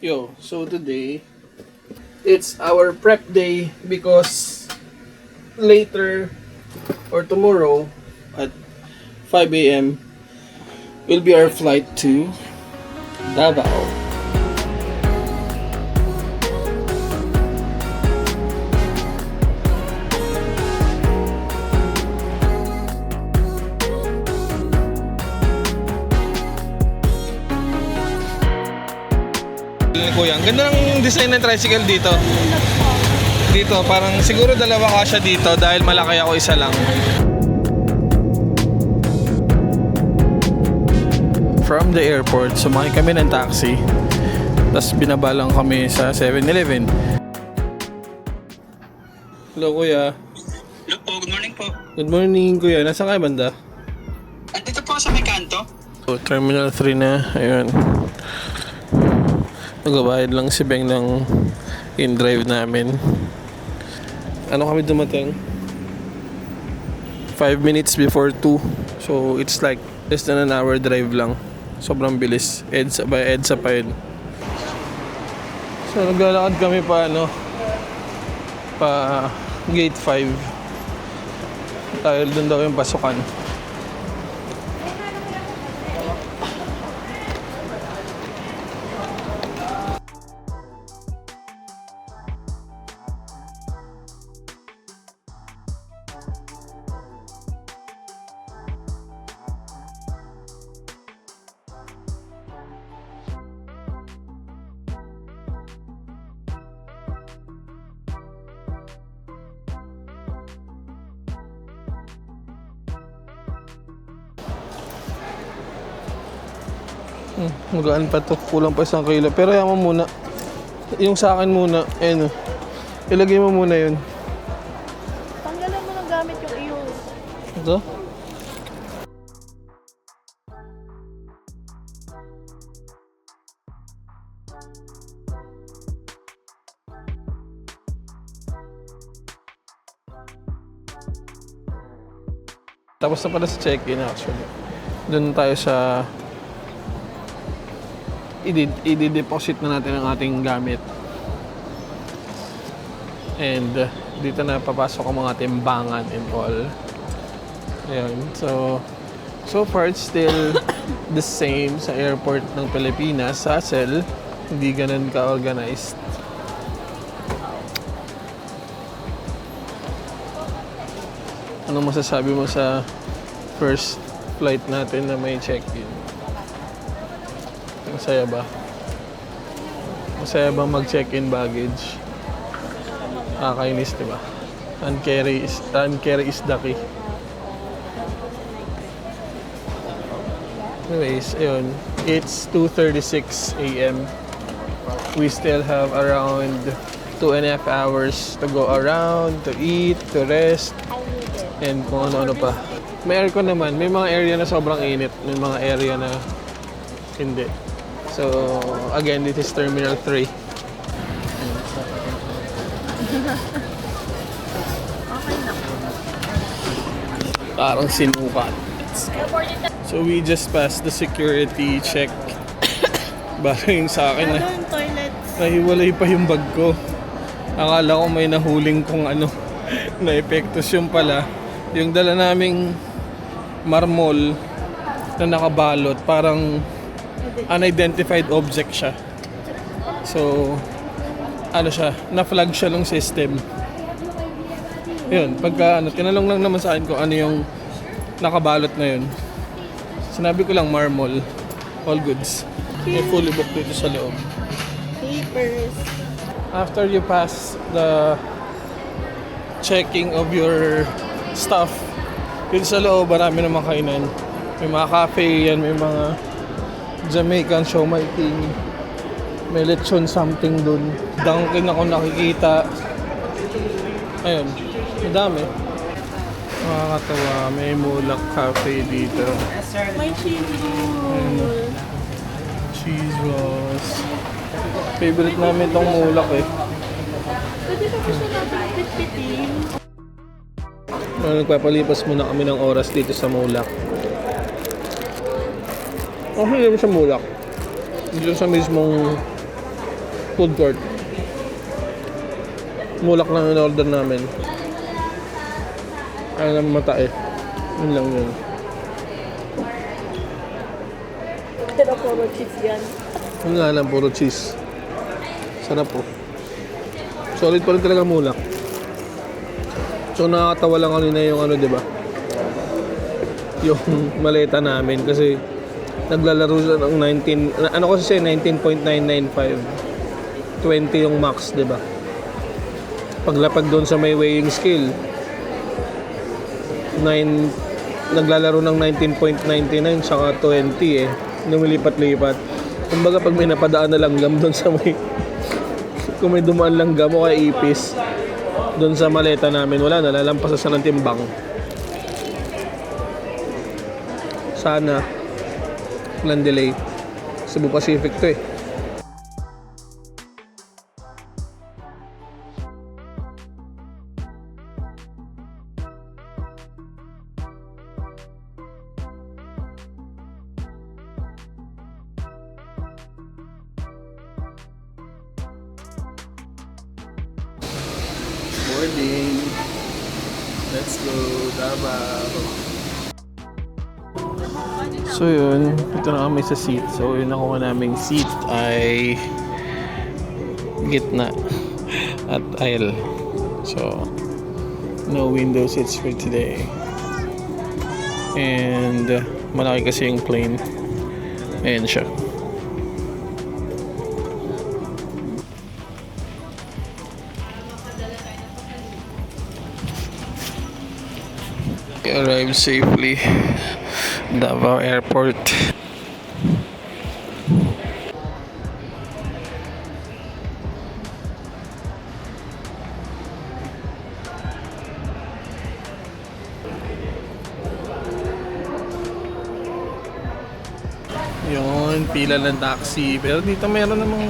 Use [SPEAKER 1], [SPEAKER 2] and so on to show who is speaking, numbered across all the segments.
[SPEAKER 1] Yo, so today, it's our prep day because later or tomorrow at 5 a.m. will be our flight to Davao. Kuya, ang ganda ng design ng tricycle dito. Dito, parang siguro dalawa kasya dito dahil malaki ako isa lang. From the airport, sumakay kami ng taxi. Tapos binaba lang kami sa 7-Eleven. Hello kuya.
[SPEAKER 2] Hello po, good morning po.
[SPEAKER 1] Good morning kuya. Nasaan kayo banda?
[SPEAKER 2] Andito po sa may kanto.
[SPEAKER 1] So, Terminal 3 na. Ayun. Nagbabayad lang si Beng ng in-drive namin. Ano kami dumating? 5 minutes before 2. So it's like less than an hour drive lang. Sobrang bilis. EDSA pa yun. So naglalakad kami pa gate 5. Dahil doon daw yung pasukan. Magaan pa to. Kulang pa 1 kilo. Pero yan mo muna. Yung sa akin muna. Ayun o. Ilagay mo muna yun.
[SPEAKER 3] Tanggalan mo ng gamit yung iyo.
[SPEAKER 1] Ito? Tapos na pala sa check-in actually. Doon tayo sa i-deposit na natin ang ating gamit. And dito na papasok ang mga timbangan and all. Ayun. So far it's still the same sa airport ng Pilipinas. Sa ASEL, hindi ganun ka-organized. Anong masasabi mo sa first flight natin na may check-in? Masaya ba? Masaya ba mag-check-in baggage? Nakakainis, diba? Uncarry is the key. Anyways, ayun. It's 2:36 a.m. We still have around 2.5 hours to go around, to eat, to rest, and kung ano-ano pa. May aircon naman. May mga area na sobrang init. May mga area na hindi. So, again, this is Terminal 3. Parang sinukat. So, we just passed the security check. Parang yung sa akin na
[SPEAKER 3] Yung toilet.
[SPEAKER 1] nahiwalay pa yung bag ko. Akala ko may nahuling kung na epektos yung pala. Yung dala naming marmol na nakabalot, parang unidentified object siya. So, siya, na-flag siya ng system. Yun, pagka tinanong lang naman sa akin kung ano yung nakabalot na yun. Sinabi ko lang marmol, all goods. May fully booked dito sa loob.
[SPEAKER 3] Papers.
[SPEAKER 1] After you pass the checking of your stuff, dito sa loob, marami namang kainan. May mga cafe yan, may mga Jamaican siomai king, may lechon something dun. Dunkin ako nakikita. Ayun, madami. Nakakatawa, may Mulak Cafe dito.
[SPEAKER 3] May cheese roll.
[SPEAKER 1] Cheese rolls. Favorite namin itong Mulak eh.
[SPEAKER 3] Pwede ba gusto natin pitpitin?
[SPEAKER 1] Nagpapalipas muna kami ng oras dito sa Mulak. Okay naman sa Mulak. Dito sa mismong Food court. Mulak lang yung order namin. Ay naman mata eh. Yun lang yun.
[SPEAKER 3] Pero puro cheese yan.
[SPEAKER 1] Yun nga lang, puro cheese. Sarap po. Solid pa rin talaga mulak. So nakakatawa lang kanina yung ano, diba? Yung maleta namin kasi naglalaro siya ng 19, ano kasi siya, 19.995. 20 yung max, diba? Paglapag doon sa may weighing scale, naglalaro ng 19.99 saka 20 eh. Lumilipat-lipat. Kumbaga pag may napadaan na langgam doon sa may kung may dumaan langgam o kaya ipis doon sa maleta namin, wala na, lalampasan sa ng timbang. Sana walang delay. Cebu Pacific to eh. Morning. Let's go, Davao. So yun, ito na kami sa seat. So yung nakuha naming seat ay gitna at aisle. So no window seats for today. And malaki kasi yung plane. Ayan siya. Arrived safely Davao Airport. Yun, pila ng taxi. Pero dito mayroon namang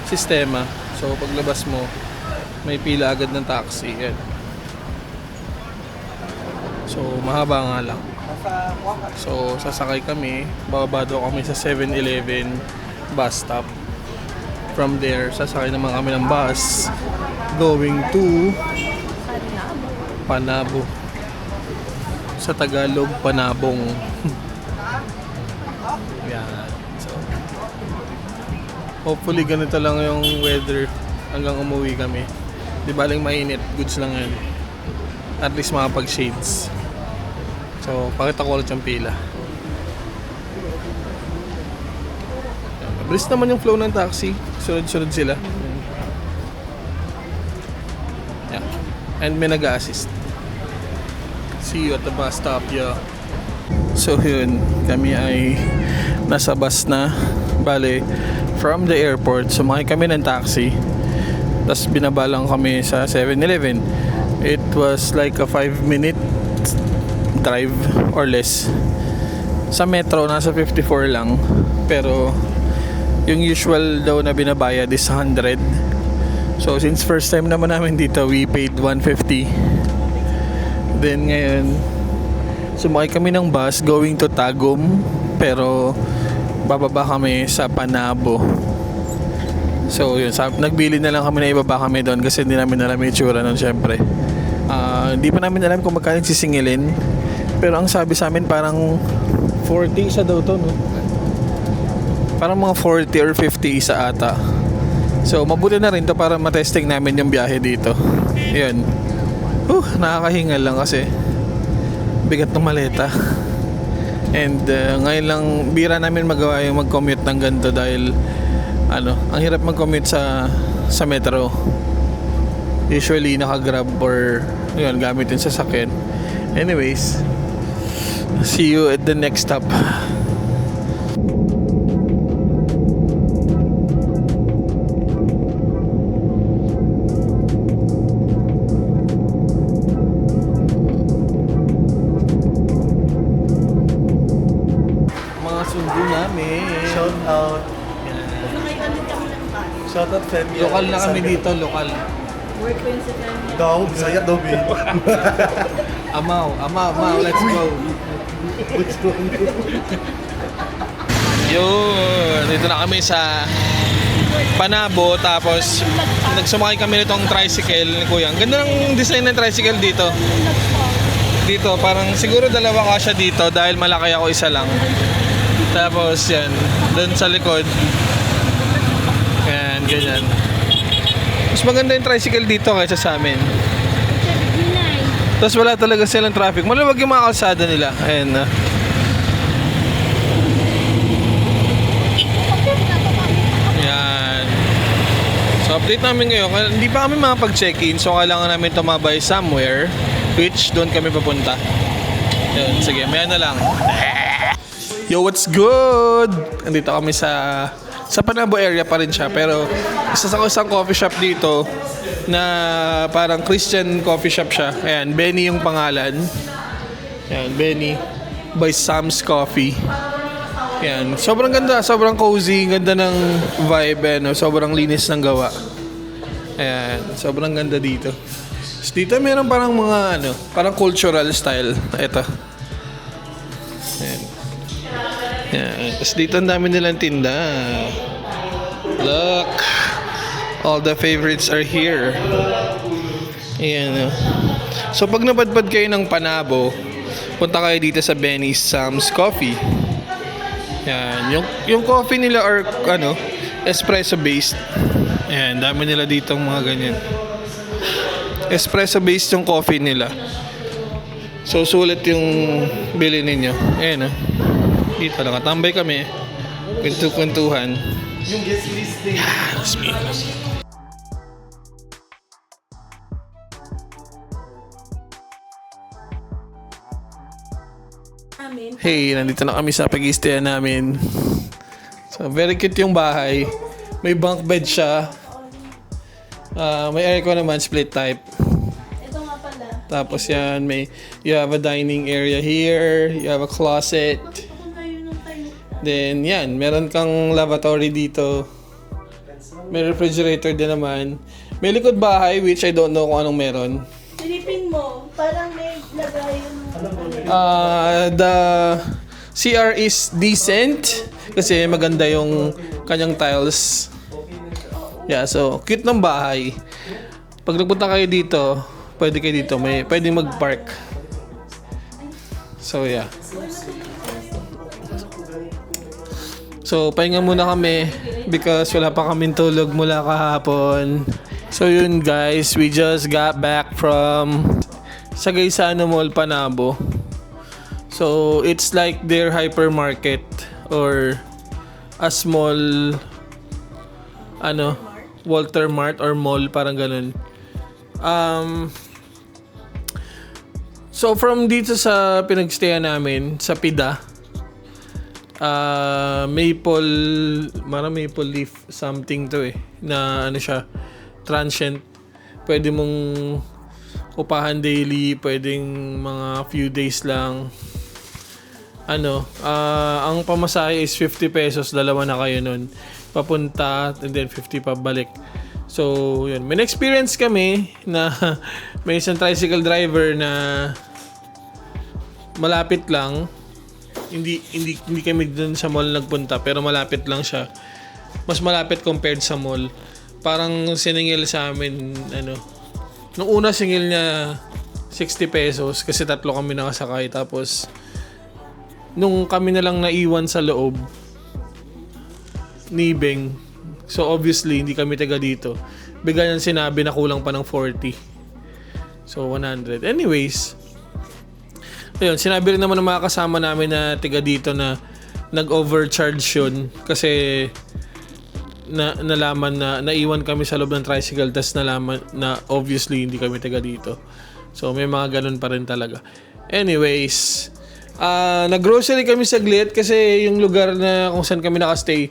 [SPEAKER 1] sistema. So paglabas mo, may pila agad ng taxi. Yan. So mahaba nga lang. So sasakay kami, bababa daw kami sa 7-Eleven bus stop. From there, sasakay naman kami ng bus going to Panabo. Sa Tagalog, Panabong. Yan. So hopefully ganito lang yung weather hanggang umuwi kami. Di baling mainit, goods lang yan. At least makapag-shades. So, pakita ko ulit yung pila. Mabilis naman yung flow ng taxi. Sunod-sunod sila. Yeah. And may nag-assist. See you at the bus stop, yeah. So yun, kami ay nasa bus na. Bale, from the airport, sumakay kami ng taxi. Tapos binabalang kami sa 7-Eleven. It was like a 5-minute drive or less. Sa metro, nasa 54 lang. Pero yung usual daw na binabayad is 100. So since first time naman namin dito, we paid 150. Then ngayon, sumakay kami ng bus going to Tagum. Pero bababa kami sa Panabo. So yun, nagbili na lang kami na ibaba kami doon kasi hindi namin alam yung itsura nun syempre. Hindi pa namin alam kung magkano sisingilin. Pero ang sabi sa amin parang 40 isa daw to, no? Parang mga 40 or 50 isa ata. So mabuti na rin to para matesting namin yung biyahe dito. Yun. Nakakahingal lang kasi bigat ng maleta. And ngayon lang bira namin magawa yung mag-commute ng ganito dahil ang hirap mag-commute sa metro. Usually naka-grab or yun, gamit yung sasakyan. Anyways, see you at the next stop. Mga sundo namin.
[SPEAKER 4] Shout out. Shout out Femi.
[SPEAKER 1] Lokal na kami dito, lokal.
[SPEAKER 3] Work ko yun sa kanya.
[SPEAKER 4] Daw, Bisaya daw, Bi.
[SPEAKER 1] Amaw, let's go.
[SPEAKER 4] Let's go.
[SPEAKER 1] Yun, dito na kami sa Panabo, tapos nagsumakay kami nitong tricycle ni Kuya. Ang ganda ng design ng tricycle dito. Dito, parang siguro dalawa kasya dito dahil malaki ako isa lang. Tapos yan, doon sa likod. Yan, ganyan. Mas maganda yung tricycle dito kaysa sa amin. Tapos wala talaga silang traffic. Maluwag yung mga kalsada nila. Ayan na. Yan. So update namin ngayon. Hindi pa kami makapag-check-in. So kailangan namin tumabay somewhere. Which doon kami papunta. Yun, sige. Maya na lang. Yo, what's good? Andito kami sa Panabo area pa rin siya. Pero isa sa isang coffee shop dito na parang Christian coffee shop siya. Ayan, Benny yung pangalan. Ayan, Benny by Sam's Coffee. Ayan, sobrang ganda, sobrang cozy, ganda ng vibe, sobrang linis ng gawa. Ayan, sobrang ganda dito. So, dito meron parang mga parang cultural style. Ito. Ayan. Ayan. Tapos dito ang dami nilang tinda. Look. All the favorites are here. Ayan. So pag napadpad kayo ng Panabo, punta kayo dito sa Benny's Sam's Coffee. Ayan. Yung coffee nila are espresso based. Ayan, dami nila ditong mga ganyan. Espresso based yung coffee nila. So sulit yung bili ninyo. Ayan. Dito nakatambay kami. Kwentuhan.
[SPEAKER 4] Yung guest listing.
[SPEAKER 1] Hey, nandito na kami sa pag-i-stayan namin. So, very cute yung bahay. May bunk bed siya. May aircon naman, split type.
[SPEAKER 3] Ito nga pala.
[SPEAKER 1] Tapos yan, you have a dining area here. You have a closet. Then, yan, meron kang lavatory dito. May refrigerator din naman. May likod bahay, which I don't know kung anong meron.
[SPEAKER 3] Silipin mo, parang may lagay yung...
[SPEAKER 1] The CR is decent kasi maganda yung kanyang tiles. Yeah, so cute ng bahay. Pag nagpunta kayo dito, pwede kayo dito, pwede mag-park. So yeah. So pahinga muna kami because wala pa kaming tulog mula kahapon. So yun guys, we just got back from Sagaysano Mall, Panabo. So it's like their hypermarket or a small Walter Mart or mall, parang ganun. So from dito sa pinagstayan namin sa Pida, maple leaf something to na siya, transient. Pwede mong upahan daily, pwedeng mga few days lang. Ang pamasahe is 50 pesos, dalawa na kayo nun. Papunta, and then 50 pabalik. So, yun. May experience kami na may isang tricycle driver na malapit lang. Hindi kami dun sa mall nagpunta, pero malapit lang siya. Mas malapit compared sa mall. Parang siningil sa amin, nung una singil niya 60 pesos kasi tatlo kami nakasakay. Tapos nung kami na lang naiwan sa loob ni Beng, so obviously hindi kami taga dito, bigla niyang sinabi na kulang pa ng 40, so 100. Anyways, ayun, sinabi rin naman ng mga kasama namin na taga dito na nag-overcharge yun kasi nalaman na naiwan kami sa loob ng tricycle, tas nalaman na obviously hindi kami taga dito. So may mga ganun pa rin talaga. Anyways, nag-grocery kami saglit kasi yung lugar na kung saan kami nakastay,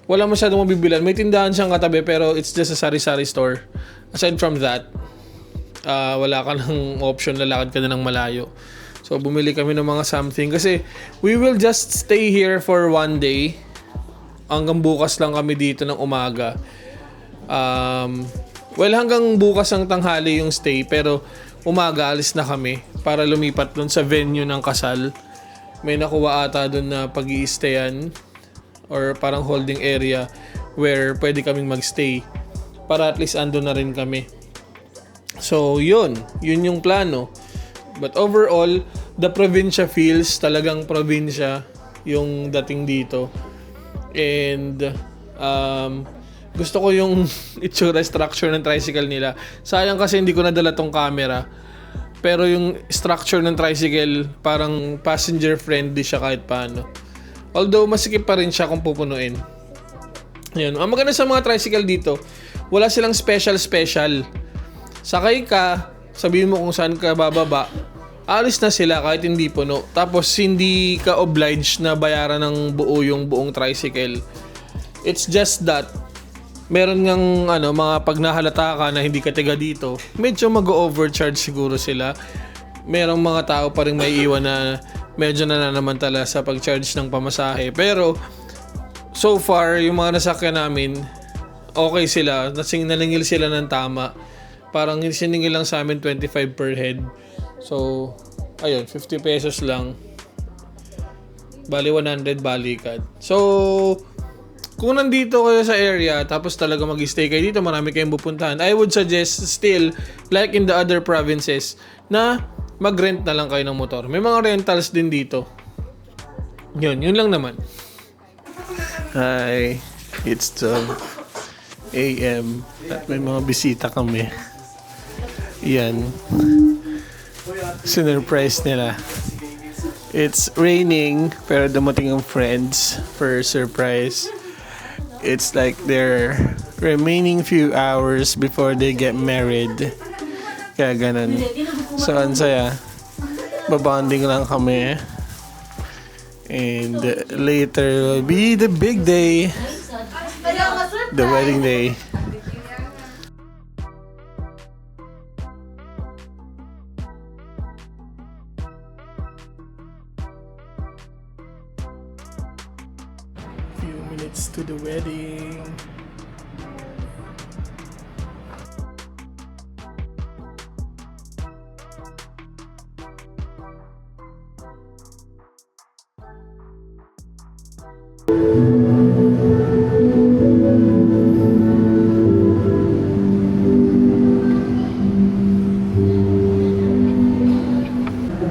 [SPEAKER 1] wala masyadong mabibilan. May tindahan siyang katabi pero it's just a sari-sari store. Aside from that, wala ka ng option, lalakad ka na ng malayo. So bumili kami ng mga something kasi we will just stay here for one day. Hanggang bukas lang kami dito ng umaga. Hanggang bukas ang tanghali yung stay, pero umaga alis na kami para lumipat dun sa venue ng kasal. May nakuha ata dun na pag-i-stayan or parang holding area where pwede kaming magstay para at least ando na rin kami. So yun yung plano. But overall, the probinsya feels talagang probinsya yung dating dito. And gusto ko yung itsura structure ng tricycle nila. Sayang kasi hindi ko nadala tong camera. Pero yung structure ng tricycle parang passenger friendly siya kahit paano. Although masikip pa rin siya kung pupunuin. Yan. Ang maganda sa mga tricycle dito, wala silang special. Sakay ka, sabihin mo kung saan ka bababa, alis na sila kahit hindi puno. Tapos hindi ka obliged na bayaran ng yung buong tricycle. It's just that meron ngang mga pag nahalata ka na hindi ka taga dito, medyo mag-overcharge siguro sila. Merong mga tao pa rin may iwan na medyo nananamantala sa pag-charge ng pamasahe. Pero so far, yung mga nasakyan namin, okay sila. Naningil sila ng tama. Parang siningil lang sa amin 25 per head. So, ayun, 50 pesos lang. Bali 100 balikan. So, kung nandito kayo sa area, tapos talaga mag-stay kayo dito, marami kayong pupuntahan, I would suggest still, like in the other provinces, na mag-rent na lang kayo ng motor. May mga rentals din dito. Yun lang naman. Hi, it's 12 a.m. at may mga bisita kami. Yan. Sinurprise nila. It's raining, pero dumating ang friends for surprise. It's like their remaining few hours before they get married. Kaya ganun. So, ang saya. Babonding lang kami. And later will be the big day. The wedding day. Few minutes to the wedding.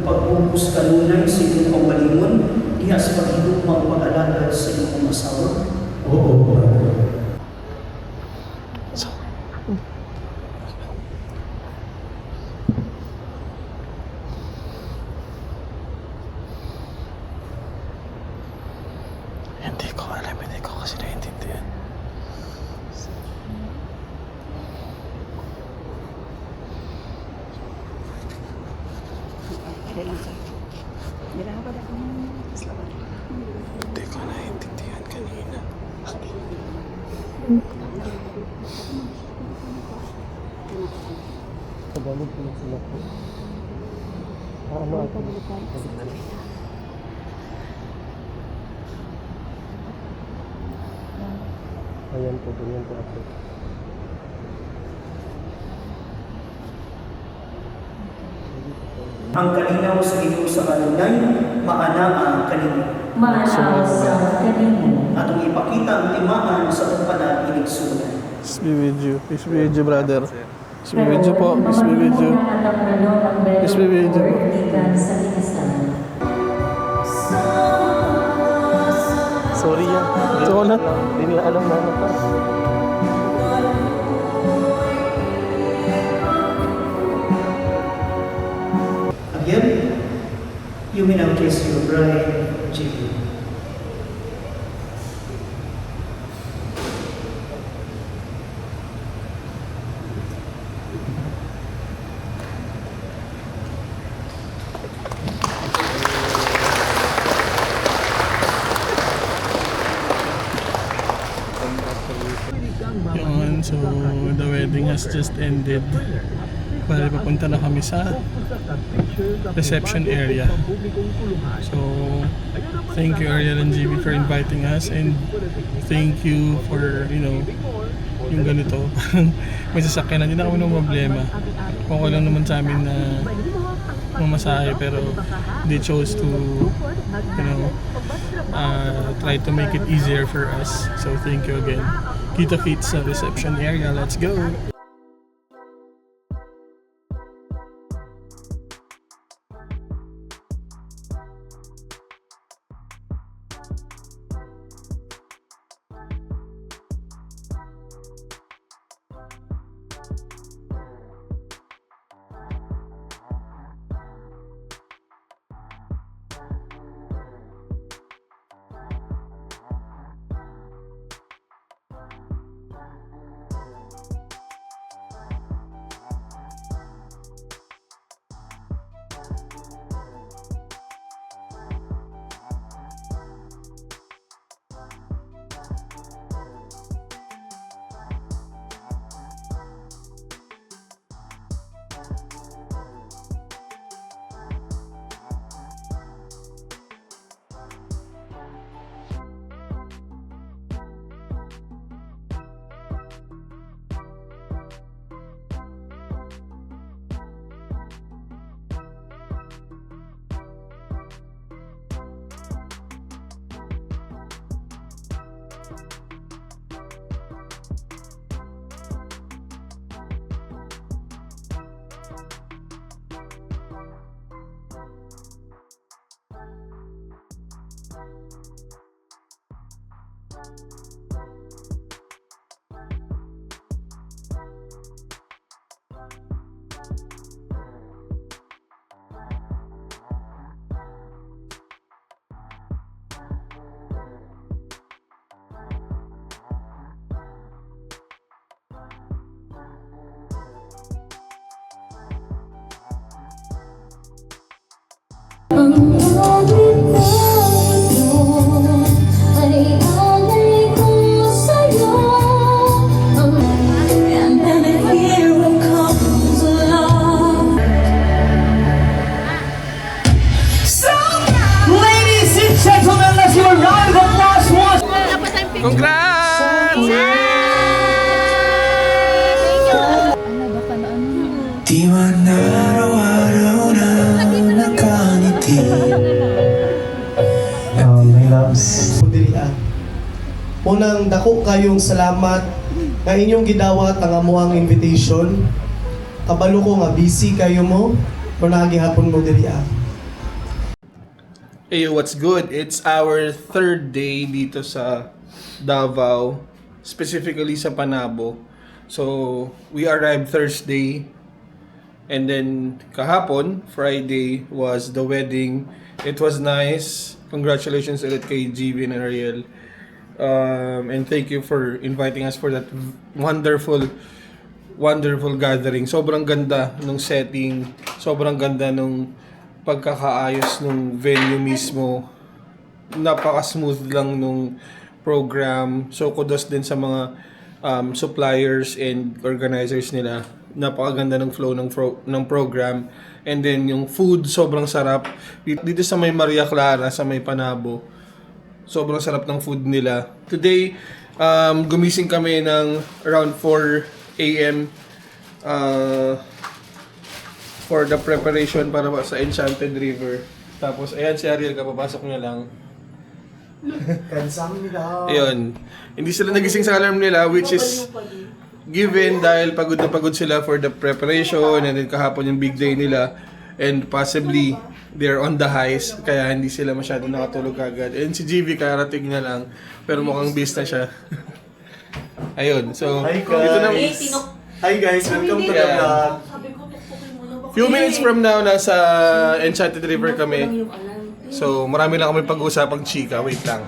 [SPEAKER 5] Pag-ubus kanunay sa iyong pangbalingon, diha sa paghilumang pag-alala sa iyong asawa. Oo.
[SPEAKER 1] Hindi ko alam, hindi ko kasi naiintindihan. Hindi ko naiintindihan kanina. Tagalog ko lang sila po. Ayan po, ganyan po ako.
[SPEAKER 5] Ang kalinaw sa iyo sa kanunay, maana ang kanino.
[SPEAKER 3] Maanaw sa kanino.
[SPEAKER 5] Atong ipakita ang timaan sa itong panaginig sunay.
[SPEAKER 1] Peace be with you. Peace be with you, brother. Peace be with you po. Peace be with you. Peace be with you po.
[SPEAKER 4] Sorry yan.
[SPEAKER 1] Ito ko na.
[SPEAKER 4] Hindi nila alam na pa.
[SPEAKER 5] Again, you may now kiss your bride, Jane.
[SPEAKER 1] Yun, so the wedding has just ended. Bali, papunta na kami sa reception area. So, thank you Ariel and GB for inviting us, and thank you for, yung ganito. May sasakyan na, hindi na kami ng problema. Okay lang naman sa amin na mamasahe, pero they chose to, try to make it easier for us. So thank you again. Kita-kits sa reception area. Let's go!
[SPEAKER 6] Ang awit na ito ay alay ko sa'yo. And then a hero comes along. So,
[SPEAKER 5] Ladies and gentlemen, let's give a round of applause once.
[SPEAKER 1] Congrats!
[SPEAKER 7] Di man araw-araw na nakangiti.
[SPEAKER 4] My loves. Unang dako kayong salamat nga inyong gidawat ang amuang invitation. Kabalo ko nga busy kayo mo o nagihapon mo diri.
[SPEAKER 1] Hey, what's good? It's our third day dito sa Davao, specifically sa Panabo. So, we arrived Thursday, and then kahapon, Friday, was the wedding. It was nice. Congratulations ulit kay GB and Ariel. And thank you for inviting us for that wonderful gathering. Sobrang ganda nung setting, sobrang ganda nung pagkakaayos nung venue mismo. Napaka-smooth lang nung program. So kudos din sa mga suppliers and organizers nila. Napakaganda ng flow ng program. And then yung food, sobrang sarap. Dito sa may Maria Clara, sa may Panabo, sobrang sarap ng food nila. Today, gumising kami ng around 4 a.m. For the preparation para sa Enchanted River. Tapos, ayan si Ariel, kapapasok niya lang.
[SPEAKER 4] Kansang nila.
[SPEAKER 1] Ayun. Hindi sila nagising sa alarm nila, which is given dahil pagod na pagod sila for the preparation, and then kahapon yung big day nila, and possibly they're on the highs, kaya hindi sila masyado nakatulog agad. And si GV karating na lang, pero mukhang bis na siya. Ayun, so
[SPEAKER 4] Hi
[SPEAKER 1] dito na.
[SPEAKER 4] guys. Hi guys, welcome to the
[SPEAKER 1] Yeah.
[SPEAKER 4] vlog.
[SPEAKER 1] Few minutes from now, nasa Enchanted River kami. So marami lang kami pag-uusapang chika. Wait lang.